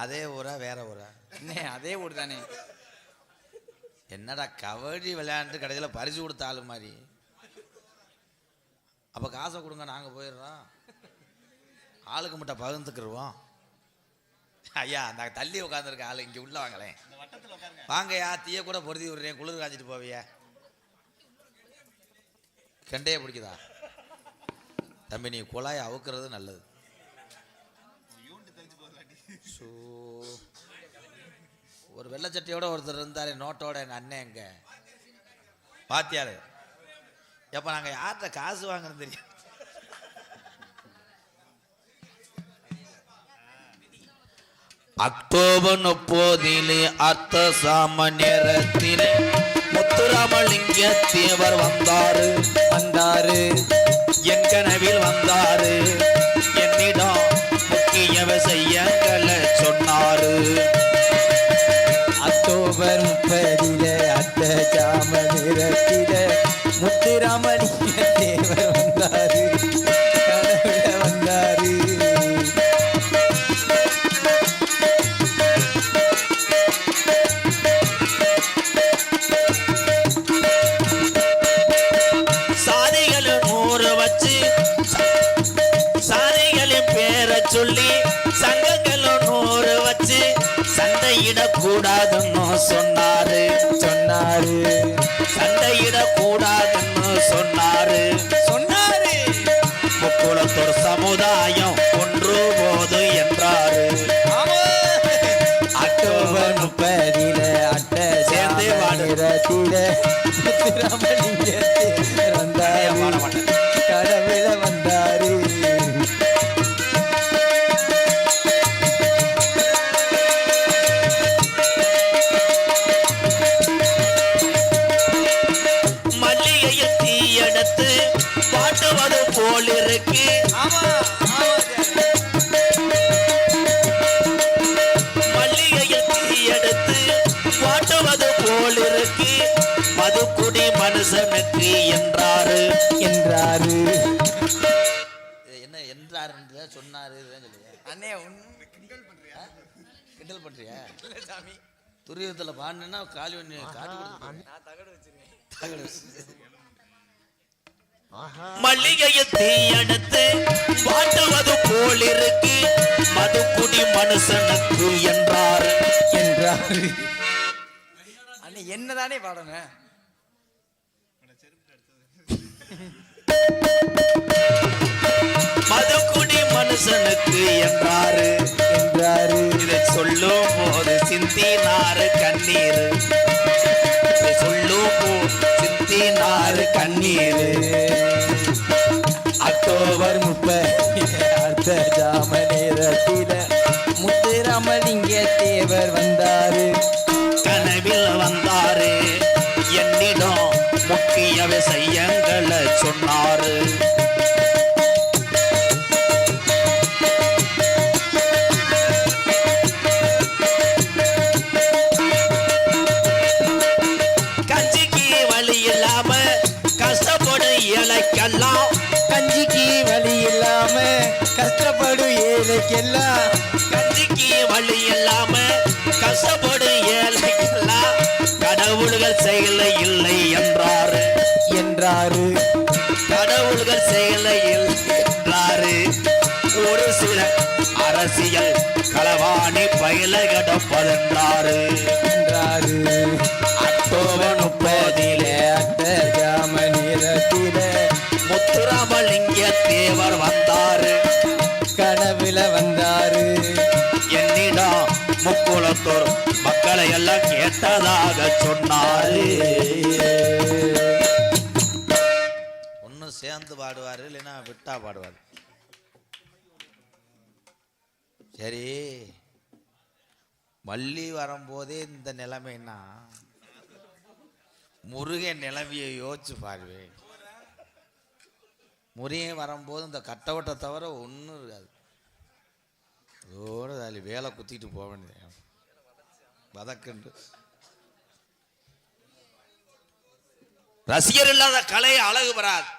அதே ஊரா வேற ஊரா? அதே ஊர் தானே. என்னடா கபடி விளையாண்டு கடைசியில் பரிசு கொடுத்த ஆளு மாதிரி. அப்போ காசை கொடுங்க, நாங்கள் போயிடுறோம், ஆளுக்கு மட்டும் பகிர்ந்துக்கிடுவோம். ஐயா நாங்கள் தள்ளி உட்காந்துருக்க ஆளு இங்கே உள்ள வாங்களேன். வாங்கய்யா, தீய கூட பொருதி விடுறேன், குளிர் காய்ச்சிட்டு போவியா? கெண்டையே பிடிக்குதா தம்பி? நீ குழாயை அவுக்கிறது நல்லது. ஒரு வெள்ளச்சட்டையோட ஒருத்தர் இருந்தாரு நோட்டோட, எங்கள் அண்ணன் எங்க பாத்தியாரு. எப்போ நாங்கள் யார்கிட்ட காசு வாங்குறது தெரியும். அக்டோபர் 30 அர்த்த சாம நேரத்திலே முத்துராமலிங்க தேவர் வந்தாரு. என் கனவில் வந்தாரு, என்னிடம் முக்கிய விஷயங்களை சொன்னாரு. அக்டோபர் 30 அர்த்த சாம நேரத்திலே முத்துராமலிங்க தேவர் வந்தாரு. கனவுல வந்தாரு. சொல்லி சங்கங்களும் 100 வச்சு சண்டையிடக்கூடாதுன்னு சொன்னாரு. சண்டையிடக்கூடாதுன்னு சொன்னாரு. முக்குளத்தோர் சமுதாயம் ஒன்று போது என்றாரு. அக்டோபர் 30 அட்ட சேர்ந்து வாடுறத்தில கடவுள வந்தாரு. பாட்டுவது போல் இருக்கு. மல்லிகையில் தீ எடுத்து பாட்டுவது போல் இருக்கு. மதுக்குடி மனுஷனுக்கு என்றாரு. என்ன என்றாரு சொன்னாரு. அண்ணே கிண்டல் பண்றியா? துரியத்தில் பாண்டுன்னா காலி ஒன்று காட்டி கொடுத்து தகடு வச்சிருக்கேன். மல்லிகையை தீயெடுத்து வாட்டுவது போல் இருக்கு. மதுக்குடி மனுஷனுக்கு என்றாரு. அண்ணே என்னதானே பாடணும். மதுக்குடி மனுஷனுக்கு என்றாரு. இதை சொல்லும் போது சிந்தினாரு கண்ணீர். சொல்லும் போது சிந்தினாரு கண்ணீர். அக்டோபர் 30 அர்த்த ஜாம நேரத்தில முத்துராமலிங்க தேவர் வந்தாரு. கனவில் வந்தாரு, என்னிடம் முக்கிய விஷயங்களை சொன்னாரு. கஞ்சிக்கு வழி இல்லாம கஷ்டப்படும் ஏழைக்கெல்லாம். கஞ்சிக்கு வழி இல்லாம கஷ்டப்படும் ஏழைக்கெல்லாம். கஞ்சிக்கு வழி இல்லாம கஷ்டப்படும் ஏழைக்கெல்லாம் கடவுள்கள் செயல இல்லை என்றாரு. கடவுள்கள் செயல இல்லை என்றாரு. ஒரு சில அரசியல் களவாணி பயில கிடப்பதென்றாரு. அக்டோபர் 30 அட்ட ஜாம நேரத்தில முத்துராமலிங்க தேவர் வந்தாரு. கனவுல வந்தாரு. என்னிடம் முக்குளத்தோர் மக்களை எல்லாம் கேட்டதாக சொன்னாரு. ஒன்னும் சேர்ந்து பாடுவாரு, இல்லைன்னா விட்டா பாடுவாரு. சரி, வள்ளி வரும்போதே இந்த நிலைமைன்னா முருகன் நிலைமையை யோசிச்சு பாருவேன். முருகன் வரும்போது இந்த கட்டவட்டை தவிர ஒன்றும் இருக்காது. அதோடு அதில் வேலை குத்திட்டு போக வேண்டியது வதக்கண்டு. ரசிகர் இல்லாத கலை அழகு பெறாது.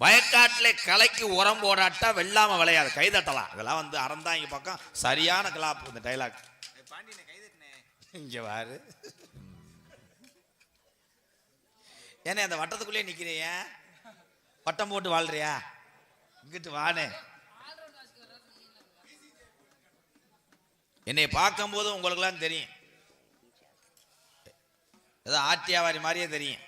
வயக்காட்டிலே கலைக்கு உரம் போடாட்டா வெள்ளாம விளையாது. கைதட்டலாம். இதெல்லாம் வந்து அறந்தாங்க பக்கம் சரியான கிளாப் இந்த டைலாக். இங்க வாரு. ஏன்னா அந்த வட்டத்துக்குள்ளே நிக்கிறிய, வட்டம் போட்டு வாழ்றியா? இங்கிட்டு வானே. என்னை பார்க்கும் போது உங்களுக்குலாம் தெரியும், ஏதோ ஆட்டியாவாரி மாதிரியே தெரியும்.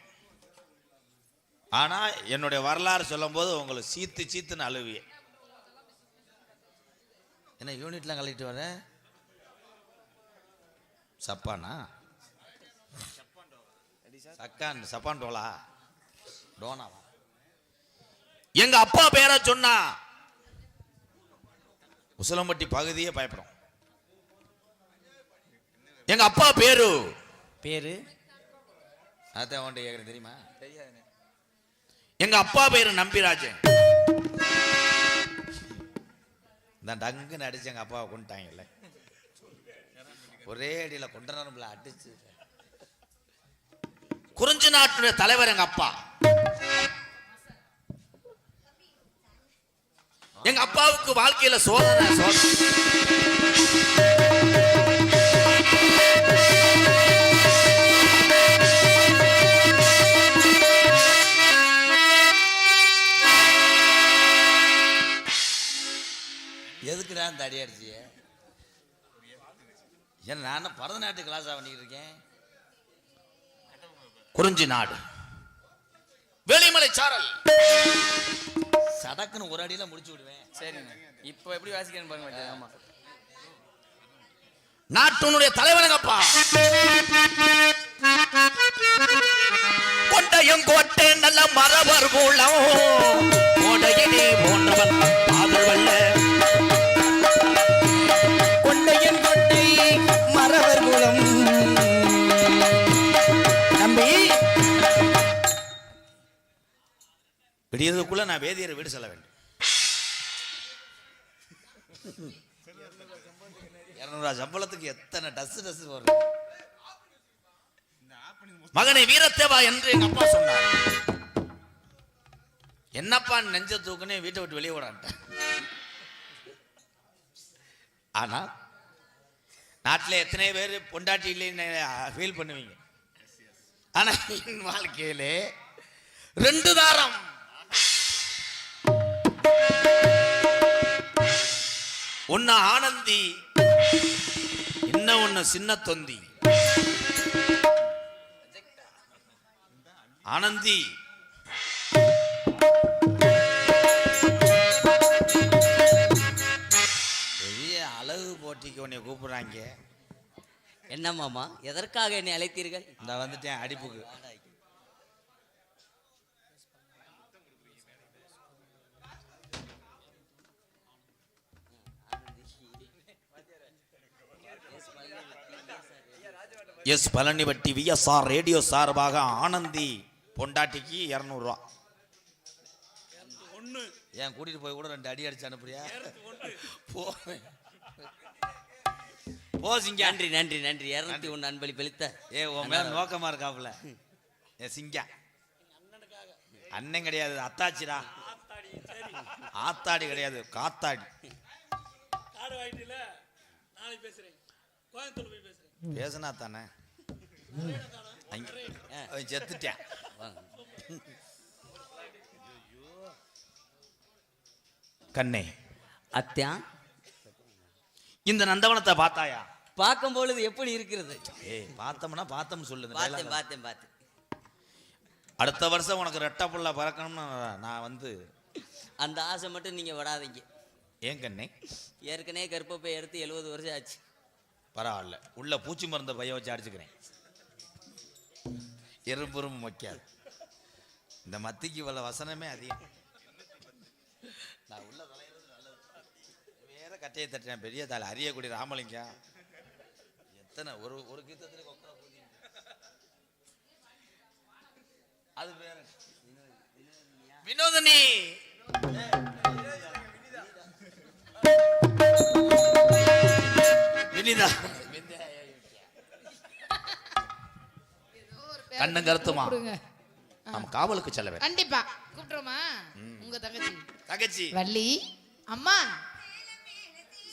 ஆனா என்னுடைய வரலாறு சொல்லும் போது உங்களுக்கு சீத்து சீத்துன்னு அழுவிய. என்ன யூனிட்லாம் கழிட்டு வர சப்பானா சக்கான் சப்பான் டோலா டோனாவா? எங்க அப்பா பேரை சொன்னா உசிலம்பட்டி பகுதியே பயப்படும். எங்க அப்பா பேரு அதான் உன்ட்ட கேக்குறேன் தெரியுமா? எங்க அப்பா பேரு நம்பிராஜன். இந்த டங்குன்னு அடிச்சு எங்க அப்பாவை கொண்டுட்டாங்கல்ல, ஒரே அடியில கொண்டனரும்ல அடிச்சு. குறிஞ்சி நாட்டுடைய தலைவர் எங்க அப்பா. எங்க அப்பாவுக்கு வாழ்க்கையில சோதனை எதுக்குடா இந்த அடி அடிச்சிய? ஏன்னா நான் பரதநாட்டிய கிளாஸா பண்ணிக்கிட்டு இருக்கேன். குறிஞ்சி நாடு வெளிமலை சாரல் சடக்குன்னு ஒரு அடியில முடிச்சு விடுவேன். சரிங்க, இப்போ எப்படி வாசிக்கிறேன்னு பாருங்க. ஆமா, நாட்டுடைய தலைவனங்கப்பா. கொண்டையங்கோட்டை நல்ல மரபர் கூலம் கோடையிலே போன்றவன் ஆதரவல்ல. கொண்டையங்கோட்டை மரவர் குலம் நம்பி விடியதுக்குள்ள நான் வேதியரை வீடு செல்ல வேண்டும். 200 சம்பளத்துக்கு எத்தனை டஸ் வரும்? மகனை வீரத்தேவா என்று எங்க அப்பா சொன்னார். என்னப்பா நெஞ்ச தூக்குனே வீட்டை விட்டு வெளியே விடான்ட்டேன். ஆனா நாட்டில் எத்தனை பேர் பொண்டாட்டி இல்லைன்னு ஃபீல் பண்ணுவீங்க. ஆனா என் வாழ்க்கையிலே 2 தாரம். ஒன்னு ஆனந்தி, இன்னும் ஒன்னு சின்ன தொந்தி. ஆனந்தி பெரிய அழகு போட்டிக்கு உன்னை கூப்பிடுறாங்க. என்ன மாமா, எதற்காக என்னை அழைத்தீர்கள்? இந்த வந்துட்டேன் அடிப்புக்கு. எஸ் பழனிவட்டி விஎஸ்ஆர் ரேடியோ சார்பாக ஆனந்தி பொண்டாட்டிக்கு 200 ரூபா. ஏன் கூட்டிட்டு போய் கூட 2 அடி அடிச்சு அனுப்புறியா? சிங்க. நன்றி நன்றி நன்றி. 201 அன்பளிப்பு அளித்த உன் மேல நோக்கமா இருக்காப்புல. சிங்க அண்ணன் கிடையாது, அத்தாச்சிடா. ஆத்தாடி கிடையாது, காத்தாடி. பேசுனா தானே செத்துட்டேன். கண்ணே அத்தியா, இந்த நந்தவனத்தை பார்த்தாயா? பார்க்கும் பொழுது எப்படி இருக்கிறது? பார்த்தோம்னா பார்த்தோம்னு சொல்லுங்க. பார்த்தேன் பார்த்தேன் பார்த்தேன். அடுத்த வருஷம் உனக்கு ரெட்டை புள்ள பறக்கணும்னு நான் வந்து அந்த ஆசை மட்டும் நீங்க விடாதீங்க. ஏன் கண்ணே? ஏற்கனவே கர்ப்பப்பை எடுத்து 70 வருஷம் ஆச்சு. பரவாயில்ல, உள்ள பூச்சி மருந்த பைய வச்சு அடிச்சுக்கிறேன். எறும்புறும் வைக்காது. இந்த மத்திக்கு வல்ல வசனமே அதிகம். நான் உள்ள தலையிறது நல்லது. வேற கட்டையை தட்டுறேன். பெரிய தாள் அரியக்குடி ராமலிங்கம் எத்தனை ஒரு கீதத்துல அது வேற. வினோதனி வினிதா கண்ணு கருத்துமா நம்ம காவலுக்கு செல்ல வேண்டும். கண்டிப்பா கூப்பிடுறோமா? உங்க தங்கச்சி தங்கச்சி வள்ளி அம்மா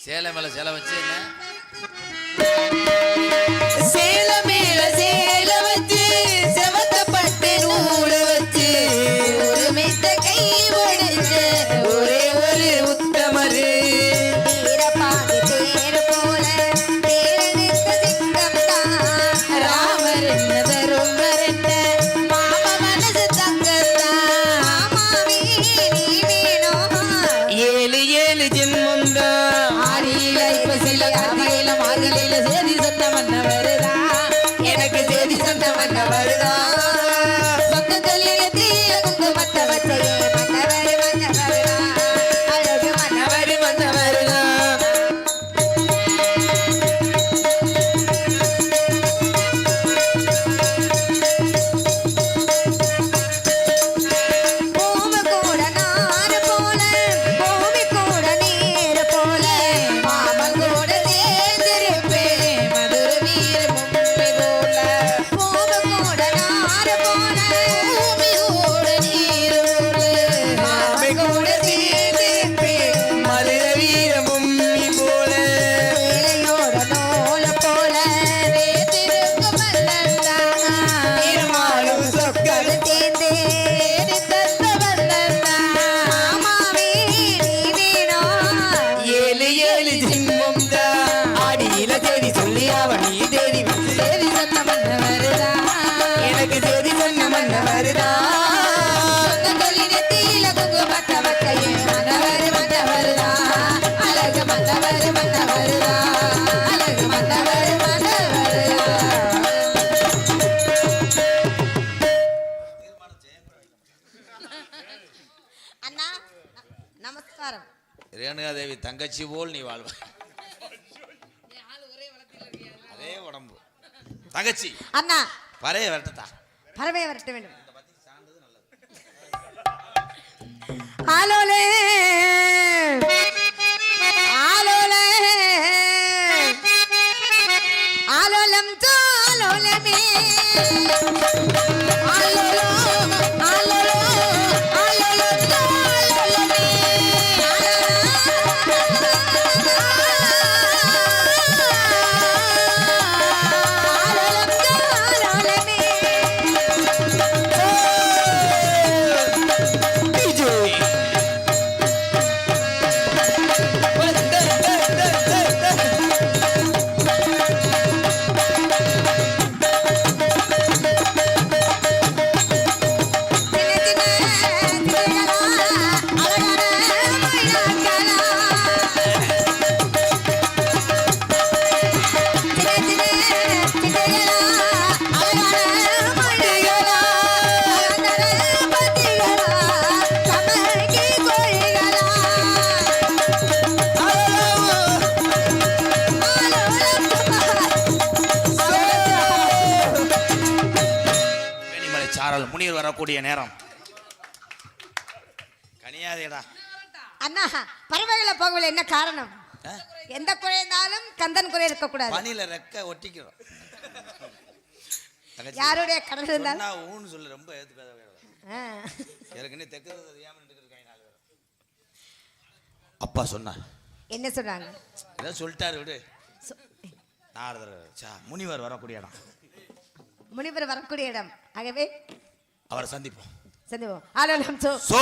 சேலை மேல சேலை வச்சு என்ன சேல மேல சேல வச்சு செவக்கப்பட்டு நூல் வச்சு ஒரு மெத்த கை ஒடிஞ்ச ஒரே ஒரு உத்தமரு வீரபாண்டி தேர் போல தேரனித்த சிங்கம் தான் ராமர் என்னதரும் வரட்ட மாம மனசு தங்கத்தான் மாமாவே நீ வேணும் ஏழு ஏழு ஜென்மம் தான் ஆடியில இப்ப சில கார்த்திகையில மார்கழியில சேதி சொன்ன மன்ன வருதா எனக்கு சேதி சொன்ன மன்ன வருதா சொந்த தொழிலத்தில குங்குமத்த வச்சையே மன்னவரு மன்ன வருதா அழகு மன்னவரு மன்ன வருதா பூமி கூட நாறு போல பூமி கூட நீர் போல மாமன் கூட சேர்ந்திருப்பேன் மதுர வீர மும்பை போல பூமி கூட நாறு போல பூமி கூட நீர் போல மாமன் கூட சேர்ந்திருப்பேன் மதுர வீர மும்பை போல வேலையோட நூல போல வேத்திருக்கும் மல்லந்தா திருமாலும் சொக்கல் தேர்ந்தே தந்த வந்தந்தா மாமாவே நீ வேணும் ஏழு ஏழு ஜென்மம் தான் ஆடியில தேடி சொல்லி அவனி தேடி வந்து தேடி சொன்ன மன்ன வருதா எனக்கு தேடி சொன்ன மன்ன வருதா சொந்த தொழிலத்தில குங்குமத்த வக்கையே மன்னவரு மன்ன வருதா அழகு மன்னவரு மன்ன வருதா அழகு மன்னவரு மன்ன வருதா அண்ணா நமஸ்காரம் ரேணுகாதேவி தங்கச்சி போல் நீ வாழ்வ அதே உடம்பு தங்கச்சி அண்ணா பறைய வரட்டா பறவை வரட்ட வேண்டும் ஆலோலே ஆலோலே ஆலோலம் ஜாலோலமே ஆலோலோ ஆலோலோ ஆலோலோ ஜாலோலமே ஆலோலம் ஜாலோலமே வேணிமலை சாரல் முனிவர் வரக்கூடிய நேரம் கனியாதேடா அண்ணா பறவைகளை போகவில்லை என்ன காரணம் எந்த குறை இருந்தாலும் கந்தன் குறை இருக்க கூடாது பனியில ரெக்க ஒட்டிக்கிறோம் தங்கச்சி, யாருடைய கடல் இருந்தாலும் ஒண்ணா ஊன்னு சொல்லு ரொம்ப ஏத்துக்காத ஆ. ஏற்கனவே தெக்கிறது தெரியாம இருக்காங்க நாலு பேர். அப்பா சொன்னார் என்ன சொல்றாங்க ஏதோ சொல்லிட்டாரு விடு நாரதர் முனிவர் வரக்கூடிய இடம் முனிவர் வரக்கூடிய இடம் ஆகவே அவரை சந்திப்போம் சந்திப்போம் ஆலோலம் சோ